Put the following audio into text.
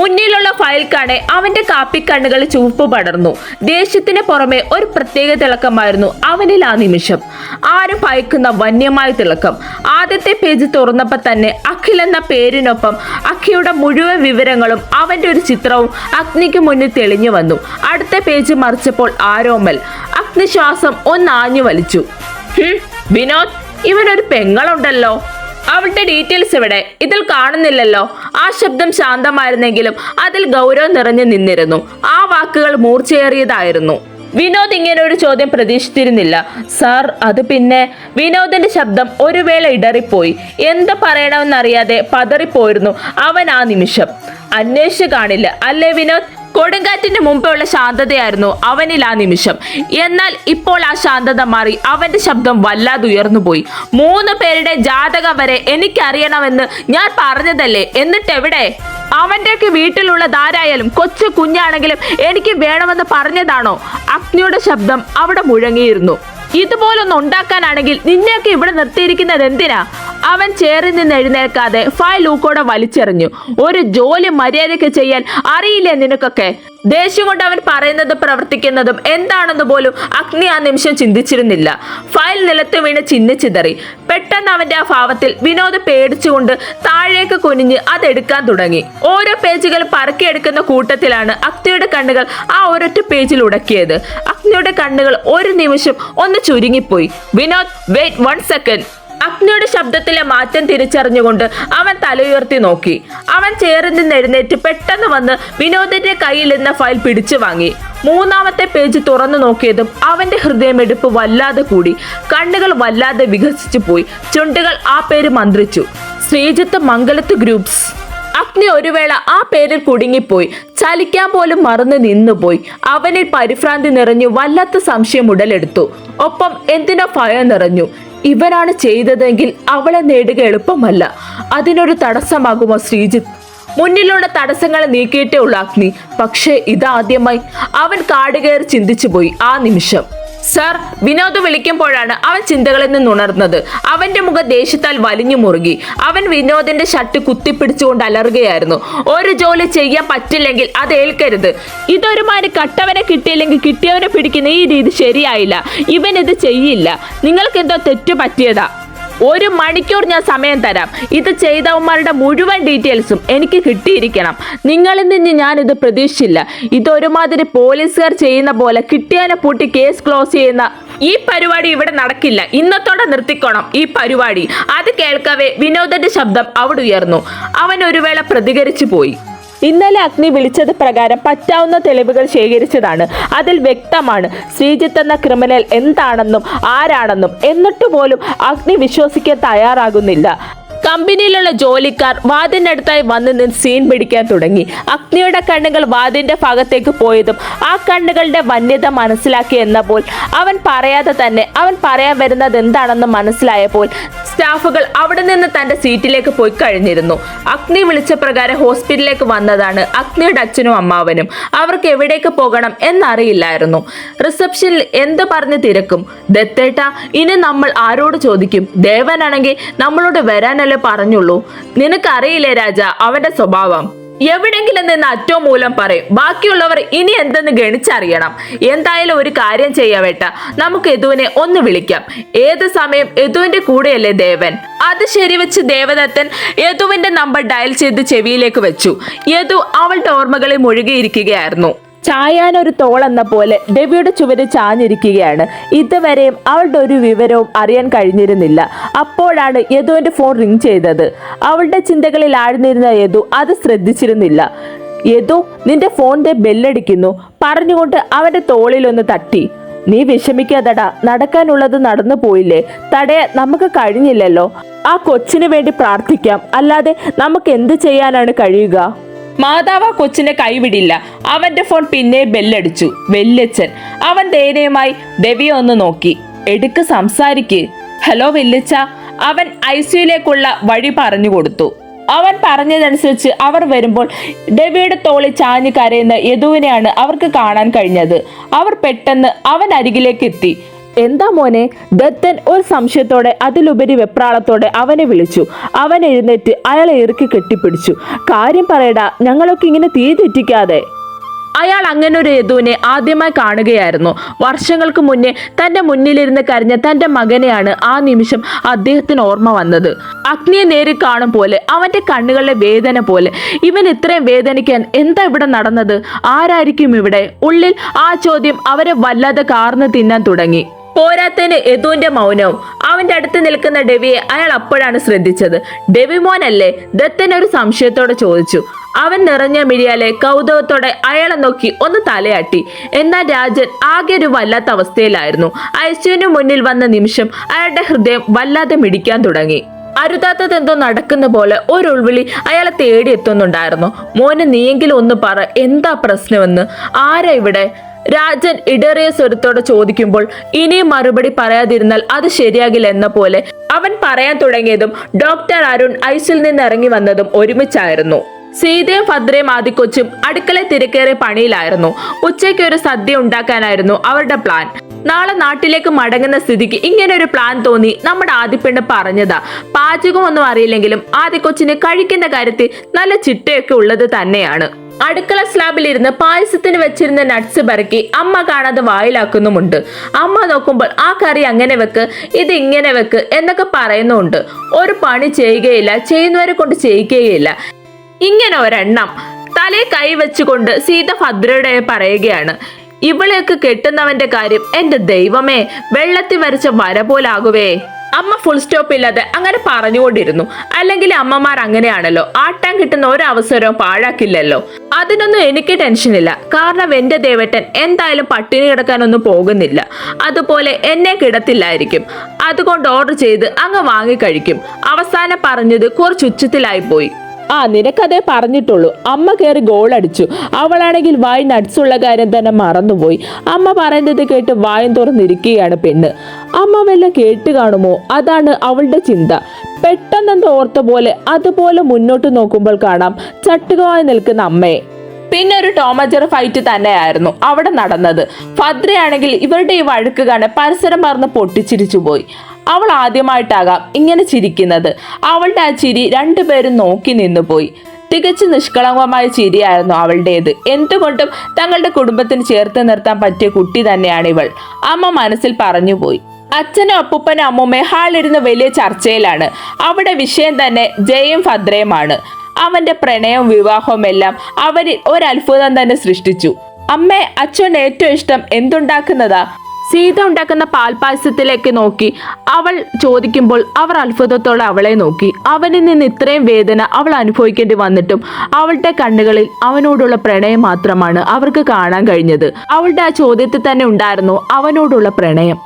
മുന്നിലുള്ള ഫയൽ കാണെ അവന്റെ കാപ്പിക്കണ്ണുകൾ ചുവപ്പ് പടർന്നു. ദേഷ്യത്തിന് പുറമെ ഒരു പ്രത്യേക തിളക്കമായിരുന്നു അവനിൽ ആ നിമിഷം. ആരും ഭയക്കുന്ന വന്യമായ തിളക്കം. ആദ്യത്തെ പേജ് തുറന്നപ്പോൾ തന്നെ അഖിൽ എന്ന പേരിനൊപ്പം അഖിയുടെ മുഴുവൻ വിവരങ്ങളും അവന്റെ ഒരു ചിത്രവും അഗ്നിക്ക് മുന്നിൽ തെളിഞ്ഞു വന്നു. അടുത്ത പേജ് മറിച്ചപ്പോൾ ആരോമൽ. അഗ്നി ശ്വാസം ഒന്നാഞ്ഞു വലിച്ചു. വിനോദ്, ഇവനൊരു പെങ്ങളുണ്ടല്ലോ. അവളുടെ ഡീറ്റെയിൽസ് എവിടെ? ഇതിൽ കാണുന്നില്ലല്ലോ. ആ ശബ്ദം ശാന്തമായിരുന്നെങ്കിലും അതിൽ ഗൗരവം നിറഞ്ഞു നിന്നിരുന്നു. ആ വാക്കുകൾ മൂർച്ചയേറിയതായിരുന്നു. വിനോദ് ഇങ്ങനെ ഒരു ചോദ്യം പ്രതീക്ഷിച്ചിരുന്നില്ല. സാർ, അത് പിന്നെ... വിനോദിന്റെ ശബ്ദം ഒരു വേള ഇടറിപ്പോയി. എന്ത് പറയണമെന്നറിയാതെ പതറിപ്പോയിരുന്നു അവൻ ആ നിമിഷം. അന്വേഷിച്ചു കാണില്ല അല്ലേ വിനോദ്? കൊടുങ്കാറ്റിന് മുമ്പുള്ള ശാന്തതയായിരുന്നു അവനിൽ ആ നിമിഷം. എന്നാൽ ഇപ്പോൾ ആ ശാന്തത മാറി അവന്റെ ശബ്ദം വല്ലാതെ ഉയർന്നുപോയി. 3 പേരുടെ ജാതകം വരെ എനിക്കറിയണമെന്ന് ഞാൻ പറഞ്ഞതല്ലേ, എന്നിട്ടെവിടെ? അവന്റെയൊക്കെ വീട്ടിലുള്ളതാരായാലും കൊച്ചു കുഞ്ഞാണെങ്കിലും എനിക്ക് വേണമെന്ന് പറഞ്ഞതാണോ? അഗ്നിയുടെ ശബ്ദം അവിടെ മുഴങ്ങിയിരുന്നു. ഇതുപോലൊന്നും ഉണ്ടാക്കാനാണെങ്കിൽ നിന്നെയൊക്കെ ഇവിടെ നിർത്തിയിരിക്കുന്നത് എന്തിനാ? അവൻ ചേറിൽ നിന്ന് എഴുന്നേൽക്കാതെ ഫയൽ ഊക്കോടെ വലിച്ചെറിഞ്ഞു. ഒരു ജോലി മര്യാദയ്ക്ക് ചെയ്യാൻ അറിയില്ലേ നിനക്കൊക്കെ? ദേഷ്യം കൊണ്ട് അവൻ പറയുന്നത് പ്രവർത്തിക്കുന്നതും എന്താണെന്ന് പോലും അഗ്നി ആ നിമിഷം ചിന്തിച്ചിരുന്നില്ല. ഫയൽ നിലത്ത് വീണ് ചിന്നിച്ചിതറി. പെട്ടെന്ന് അവന്റെ ആ ഭാവത്തിൽ വിനോദ് പേടിച്ചുകൊണ്ട് താഴേക്ക് കുനിഞ്ഞ് അതെടുക്കാൻ തുടങ്ങി. ഓരോ പേജുകൾ പറക്കിയെടുക്കുന്ന കൂട്ടത്തിലാണ് അഗ്നിയുടെ കണ്ണുകൾ ആ ഒരൊറ്റ പേജിൽ ഉടക്കിയത്. അഗ്നിയുടെ കണ്ണുകൾ ഒരു നിമിഷം ഒന്ന് ചുരുങ്ങിപ്പോയി. Vinod, wait 1 second. അഗ്നിയുടെ ശബ്ദത്തിലെ മാറ്റം തിരിച്ചറിഞ്ഞുകൊണ്ട് അവൻ തലയുയർത്തി നോക്കി. അവൻ ചേറിൽ നിന്ന് എഴുന്നേറ്റ് പെട്ടെന്ന് വന്ന് വിനോദിന്റെ കയ്യിൽ നിന്ന് ഫയൽ പിടിച്ചു വാങ്ങി. 3ാമത്തെ പേജ് തുറന്നു നോക്കിയതും അവന്റെ ഹൃദയമെടുപ്പ് വല്ലാതെ കൂടി. കണ്ണുകൾ വല്ലാതെ വികസിച്ചു പോയി. ചുണ്ടുകൾ ആ പേര് മന്ത്രിച്ചു. ശ്രീജിത്ത് മംഗലത്ത് ഗ്രൂപ്പ്സ്. അഗ്നി ഒരു വേള ആ പേരിൽ കുടുങ്ങിപ്പോയി. ചലിക്കാൻ പോലും മറന്ന് നിന്നുപോയി. അവനിൽ പരിഭ്രാന്തി നിറഞ്ഞു വല്ലാത്ത സംശയം ഉടലെടുത്തു. ഒപ്പം എന്തിനോ ഭയം നിറഞ്ഞു. ഇവനാണ് ചെയ്തതെങ്കിൽ അവളെ നേടുക എളുപ്പമല്ല. അതിനൊരു തടസ്സമാകുമോ ശ്രീജിത്ത്? മുന്നിലുള്ള തടസ്സങ്ങളെ നീക്കിയിട്ടേ ഉള്ളൂ അഗ്നി. പക്ഷേ ഇതാദ്യമായി അവൻ കാടുകയറി ചിന്തിച്ചുപോയി ആ നിമിഷം. സർ, വിനോദ് വിളിക്കുമ്പോഴാണ് അവൻ ചിന്തകളിൽ നിന്ന് ഉണർന്നത്. അവന്റെ മുഖം ദേഷ്യത്താൽ വലിഞ്ഞു മുറുകി. അവൻ വിനോദിന്റെ ഷർട്ട് കുത്തിപ്പിടിച്ചുകൊണ്ട് അലറുകയായിരുന്നു. ഒരു ജോലി ചെയ്യാൻ പറ്റില്ലെങ്കിൽ അത് ഏൽക്കരുത്. ഇതൊരുമാതിരി കട്ടവനെ കിട്ടിയില്ലെങ്കിൽ കിട്ടിയവനെ പിടിക്കുന്ന ഈ രീതി ശരിയായില്ല. ഇവൻ ഇത് ചെയ്യില്ല. നിങ്ങൾക്കെന്തോ തെറ്റു പറ്റിയതാ. 1 മണിക്കൂർ ഞാൻ സമയം തരാം. ഇത് ചെയ്തവന്മാരുടെ മുഴുവൻ ഡീറ്റെയിൽസും എനിക്ക് കിട്ടിയിരിക്കണം. നിങ്ങളിൽ നിന്ന് ഞാൻ ഇത് പ്രതീക്ഷിച്ചില്ല. ഇതൊരുമാതിരി പോലീസുകാർ ചെയ്യുന്ന പോലെ കിട്ടിയവനെ പൂട്ടി കേസ് ക്ലോസ് ചെയ്യുന്ന ഈ പരിപാടി ഇവിടെ നടക്കില്ല. ഇന്നത്തോടെ നിർത്തിക്കോണം ഈ പരിപാടി. അത് കേൾക്കവേ വിനോദന്റെ ശബ്ദം അവിടെ ഉയർന്നു. അവൻ ഒരു വേള പ്രതികരിച്ചു പോയി. ഇന്നലെ അഗ്നി വിളിച്ചത് പ്രകാരം പറ്റാവുന്ന തെളിവുകൾ ശേഖരിച്ചതാണ്. അതിൽ വ്യക്തമാണ് ശ്രീജിത്ത് എന്ന ക്രിമിനൽ എന്താണെന്നും ആരാണെന്നും. എന്നിട്ട് പോലും അഗ്നി വിശ്വസിക്കാൻ തയ്യാറാകുന്നില്ല. കമ്പനിയിലുള്ള ജോലിക്കാർ വാതിനടുത്തായി വന്ന് നിന്ന് സീൻ പിടിക്കാൻ തുടങ്ങി. അഗ്നിയുടെ കണ്ണുകൾ വാതിന്റെ ഭാഗത്തേക്ക് പോയതും ആ കണ്ണുകളുടെ വന്യത മനസ്സിലാക്കി എന്നപ്പോൾ അവൻ പറയാതെ തന്നെ അവൻ പറയാൻ വരുന്നത് എന്താണെന്ന് മനസ്സിലായപ്പോൾ സ്റ്റാഫുകൾ അവിടെ നിന്ന് തന്റെ സീറ്റിലേക്ക് പോയി കഴിഞ്ഞിരുന്നു. അഗ്നി വിളിച്ച പ്രകാരം ഹോസ്പിറ്റലിലേക്ക് വന്നതാണ് അഗ്നിയുടെ അച്ഛനും അമ്മാവനും. അവർക്ക് എവിടേക്ക് പോകണം എന്നറിയില്ലായിരുന്നു. റിസപ്ഷനിൽ എന്ത് പറഞ്ഞ് തിരക്കും. ദത്തേട്ട, ഇനി നമ്മൾ ആരോട് ചോദിക്കും? ദേവനാണെങ്കിൽ നമ്മളോട് വരാനല്ലേ പറഞ്ഞുള്ളൂ. നിനക്കറിയില്ലേ രാജ അവന്റെ സ്വഭാവം? എവിടെങ്കിലും നിന്ന് അറ്റവും മൂലം പറയും. ബാക്കിയുള്ളവർ ഇനി എന്തെന്ന് ഗണിച്ചറിയണം. എന്തായാലും ഒരു കാര്യം ചെയ്യാവേട്ട, നമുക്ക് യദുവിനെ ഒന്ന് വിളിക്കാം. ഏത് സമയം യദുവിന്റെ കൂടെയല്ലേ ദേവൻ? അത് ശരിവെച്ച് ദേവദത്തൻ യദുവിന്റെ നമ്പർ ഡയൽ ചെയ്ത് ചെവിയിലേക്ക് വെച്ചു. യദു അവളുടെ ഓർമ്മകളിൽ മുഴുകിയിരിക്കുകയായിരുന്നു. ചായാനൊരു തോളെന്ന പോലെ രവിയുടെ ചുവര് ചാഞ്ഞിരിക്കുകയാണ്. ഇതുവരെയും അവളുടെ ഒരു വിവരവും അറിയാൻ കഴിഞ്ഞിരുന്നില്ല. അപ്പോഴാണ് യദുവിന്റെ ഫോൺ റിങ് ചെയ്തത്. അവളുടെ ചിന്തകളിൽ ആഴ്ന്നിരുന്ന യദു അത് ശ്രദ്ധിച്ചിരുന്നില്ല. യദു, നിന്റെ ഫോണിന്റെ ബെല്ലടിക്കുന്നു പറഞ്ഞുകൊണ്ട് അവന്റെ തോളിലൊന്ന് തട്ടി. നീ വിഷമിക്കാതടാ, നടക്കാനുള്ളത് നടന്നു പോയില്ലേ. തടയാൻ നമുക്ക് കഴിഞ്ഞില്ലല്ലോ. ആ കൊച്ചിനു വേണ്ടി പ്രാർത്ഥിക്കാം, അല്ലാതെ നമുക്ക് എന്ത് ചെയ്യാനാണ് കഴിയുക? മാതാവ് കൊച്ചിനെ കൈവിടില്ല. അവന്റെ ഫോൺ പിന്നെ ബെല്ലടിച്ചു. വല്യച്ഛൻ. അവൻ ദയനീയമായി രവിയെ ഒന്ന് നോക്കി. എടുക്ക്, സംസാരിക്ക്. ഹലോ വല്യച്ഛ. അവൻ ICUയിലേക്കുള്ള വഴി പറഞ്ഞു കൊടുത്തു. അവൻ പറഞ്ഞതനുസരിച്ച് അവർ വരുമ്പോൾ രവിയുടെ തോളിൽ ചാഞ്ഞു കരയുന്ന യദുവിനെയാണ് അവർക്ക് കാണാൻ കഴിഞ്ഞത്. അവർ പെട്ടെന്ന് അവൻ അരികിലേക്ക് എത്തി. എന്താ മോനെ? ദത്തൻ ഒരു സംശയത്തോടെ അതിലുപരി വെപ്രാളത്തോടെ അവനെ വിളിച്ചു. അവൻ എഴുന്നേറ്റ് അയാളെ ഇറുക്കി കെട്ടിപ്പിടിച്ചു. കാര്യം പറയടാ, ഞങ്ങളൊക്കെ ഇങ്ങനെ തീ തെറ്റിക്കാതെ. അയാൾ അങ്ങനെ ഒരു യദുവിനെ ആദ്യമായി കാണുകയായിരുന്നു. വർഷങ്ങൾക്ക് മുന്നേ തന്റെ മുന്നിലിരുന്ന് കരഞ്ഞ തന്റെ മകനെയാണ് ആ നിമിഷം അദ്ദേഹത്തിന് ഓർമ്മ വന്നത്. അഗ്നിയെ നേരിൽ കാണും പോലെ, അവന്റെ കണ്ണുകളിലെ വേദന പോലെ. ഇവൻ ഇത്രയും വേദനിക്കാൻ എന്താ ഇവിടെ നടന്നത്? ആരായിരിക്കും ഇവിടെ? ഉള്ളിൽ ആ ചോദ്യം അവരെ വല്ലാതെ കാർന്ന് തിന്നാൻ തുടങ്ങി. പോരാത്തതിന് യദുവിന്റെ മൗനവും. അവന്റെ അടുത്ത് നിൽക്കുന്ന ഡെവിയെ അയാൾ അപ്പോഴാണ് ശ്രദ്ധിച്ചത്. ഡെവി മോനല്ലേ? ദത്തൻ ഒരു സംശയത്തോടെ ചോദിച്ചു. അവൻ നിറഞ്ഞ മിഴിയാലെ കൗതുകത്തോടെ അയാളെ നോക്കി ഒന്ന് തലയാട്ടി. എന്നാൽ രാജൻ ആകെ ഒരു വല്ലാത്ത അവസ്ഥയിലായിരുന്നു. ഐസിയുവിന് മുന്നിൽ വന്ന നിമിഷം അയാളുടെ ഹൃദയം വല്ലാതെ മിടിക്കാൻ തുടങ്ങി. അരുതാത്തതെന്തോ നടക്കുന്ന പോലെ ഒരു ഉൾവിളി അയാളെ തേടി എത്തുന്നുണ്ടായിരുന്നു. മോനെ, നീയെങ്കിലും ഒന്ന് പറ, എന്താ പ്രശ്നമെന്ന്? ആരാ ഇവിടെ? രാജൻ ഇടറിയ സ്വരത്തോടെ ചോദിക്കുമ്പോൾ ഇനിയും മറുപടി പറയാതിരുന്നാൽ അത് ശരിയാകില്ല എന്ന പോലെ അവൻ പറയാൻ തുടങ്ങിയതും ഡോക്ടർ അരുൺ ഐസിൽ നിന്ന് ഇറങ്ങി വന്നതും ഒരുമിച്ചായിരുന്നു. സീതയും ഭദ്രയും ആദിക്കൊച്ചും അടുക്കള തിരക്കേറിയ പണിയിലായിരുന്നു. ഉച്ചയ്ക്ക് ഒരു സദ്യ ഉണ്ടാക്കാനായിരുന്നു അവരുടെ പ്ലാൻ. നാളെ നാട്ടിലേക്ക് മടങ്ങുന്ന സ്ഥിതിക്ക് ഇങ്ങനെ ഒരു പ്ലാൻ തോന്നി നമ്മുടെ ആദിപ്പെണ്ണ് പറഞ്ഞതാ. പാചകമൊന്നും അറിയില്ലെങ്കിലും ആദിക്കൊച്ചിന് കഴിക്കുന്ന കാര്യത്തിൽ നല്ല ചിട്ടയൊക്കെ ഉള്ളത് തന്നെയാണ്. അടുക്കള സ്ലാബിലിരുന്ന് പായസത്തിന് വെച്ചിരുന്ന നട്ട്സ് പറക്കി അമ്മ കാണാതെ വായിലാക്കുന്നുമുണ്ട്. അമ്മ നോക്കുമ്പോൾ ആ കറി അങ്ങനെ വെക്ക്, ഇത് ഇങ്ങനെ വെക്ക് എന്നൊക്കെ പറയുന്നുണ്ട്. ഒരു പണി ചെയ്യുകയില്ല, ചെയ്യുന്നവരെ കൊണ്ട് ചെയ്യിക്കുകയില്ല. ഇങ്ങനെ ഒരെണ്ണം തലേ കൈ വെച്ചുകൊണ്ട് സീത ഭദ്രയുടെ പറയുകയാണ്. ഇവളെയൊക്കെ കെട്ടുന്നവന്റെ കാര്യം എന്റെ ദൈവമേ, വെള്ളത്തിൽ വരച്ച വര പോലാകുവേ. അമ്മ ഫുൾ സ്റ്റോപ്പ് ഇല്ലാതെ അങ്ങനെ പറഞ്ഞുകൊണ്ടിരുന്നു. അല്ലെങ്കിൽ അമ്മമാർ അങ്ങനെയാണല്ലോ, ആട്ടാൻ കിട്ടുന്ന ഒരവസരവും പാഴാക്കില്ലല്ലോ. അതിനൊന്നും എനിക്ക് ടെൻഷനില്ല. കാരണം എന്റെ ദേവേട്ടൻ എന്തായാലും പട്ടിണി കിടക്കാനൊന്നും പോകുന്നില്ല. അതുപോലെ എന്നെ കിടത്തില്ലായിരിക്കും. അതുകൊണ്ട് ഓർഡർ ചെയ്ത് അങ്ങ് വാങ്ങിക്കഴിക്കും. അവസാനം പറഞ്ഞത് കുറച്ച് ഉച്ചത്തിലായി പോയി. നിനക്കതേ പറഞ്ഞിട്ടുള്ളൂ. അമ്മ കയറി ഗോൾ അടിച്ചു. അവളാണെങ്കിൽ വായി നട്സുള്ള കാര്യം തന്നെ മറന്നുപോയി. അമ്മ പറയുന്നത് കേട്ട് വായും തുറന്നിരിക്കുകയാണ് പെണ്ണ്. അമ്മ വല്ലതും കേട്ട് കാണുമോ? അതാണ് അവളുടെ ചിന്ത. പെട്ടെന്നെന്തോ ഓർത്ത പോലെ അതുപോലെ മുന്നോട്ട് നോക്കുമ്പോൾ കാണാം ചട്ടുകമായി നിൽക്കുന്ന അമ്മയെ. പിന്നെ ഒരു ടോമജർ ഫൈറ്റ് തന്നെയായിരുന്നു അവിടെ നടന്നത്. ഭദ്രയാണെങ്കിൽ ഇവരുടെ ഈ വഴക്ക് കാണാൻ പരിസരം മറന്ന് പൊട്ടിച്ചിരിച്ചു പോയി. അവൾ ആദ്യമായിട്ടാകാം ഇങ്ങനെ ചിരിക്കുന്നത്. അവളുടെ ആ ചിരി രണ്ടുപേരും നോക്കി നിന്നുപോയി. തികച്ചും നിഷ്കളങ്കമായ ചിരിയായിരുന്നു അവളുടേത്. എന്തുകൊണ്ടും തങ്ങളുടെ കുടുംബത്തിന് ചേർത്ത് നിർത്താൻ പറ്റിയ കുട്ടി തന്നെയാണ് ഇവൾ, അമ്മ മനസ്സിൽ പറഞ്ഞുപോയി. അച്ഛനും അപ്പൂപ്പനും അമ്മൂമ്മയും ഹാളിരുന്ന് വലിയ ചർച്ചയിലാണ്. അവിടെ വിഷയം തന്നെ ജയും ഭദ്രയുമാണ്. അവന്റെ പ്രണയവും വിവാഹവും എല്ലാം അവരിൽ ഒരത്ഭുതം തന്നെ സൃഷ്ടിച്ചു. അമ്മേ, അച്ഛന് ഏറ്റവും ഇഷ്ടം എന്തുണ്ടാക്കുന്നതാ? സീത ഉണ്ടാക്കുന്ന പാൽപായസത്തിലേക്ക് നോക്കി അവൾ ചോദിക്കുമ്പോൾ അവർ അത്ഭുതത്തോടെ അവളെ നോക്കി. അവനിൽ നിന്ന് ഇത്രയും വേദന അവൾ അനുഭവിക്കേണ്ടി വന്നിട്ടും അവളുടെ കണ്ണുകളിൽ അവനോടുള്ള പ്രണയം മാത്രമാണ് അവർക്ക് കാണാൻ കഴിഞ്ഞത്. അവളുടെ ആ ചോദ്യത്തിൽ തന്നെ ഉണ്ടായിരുന്നു അവനോടുള്ള പ്രണയം.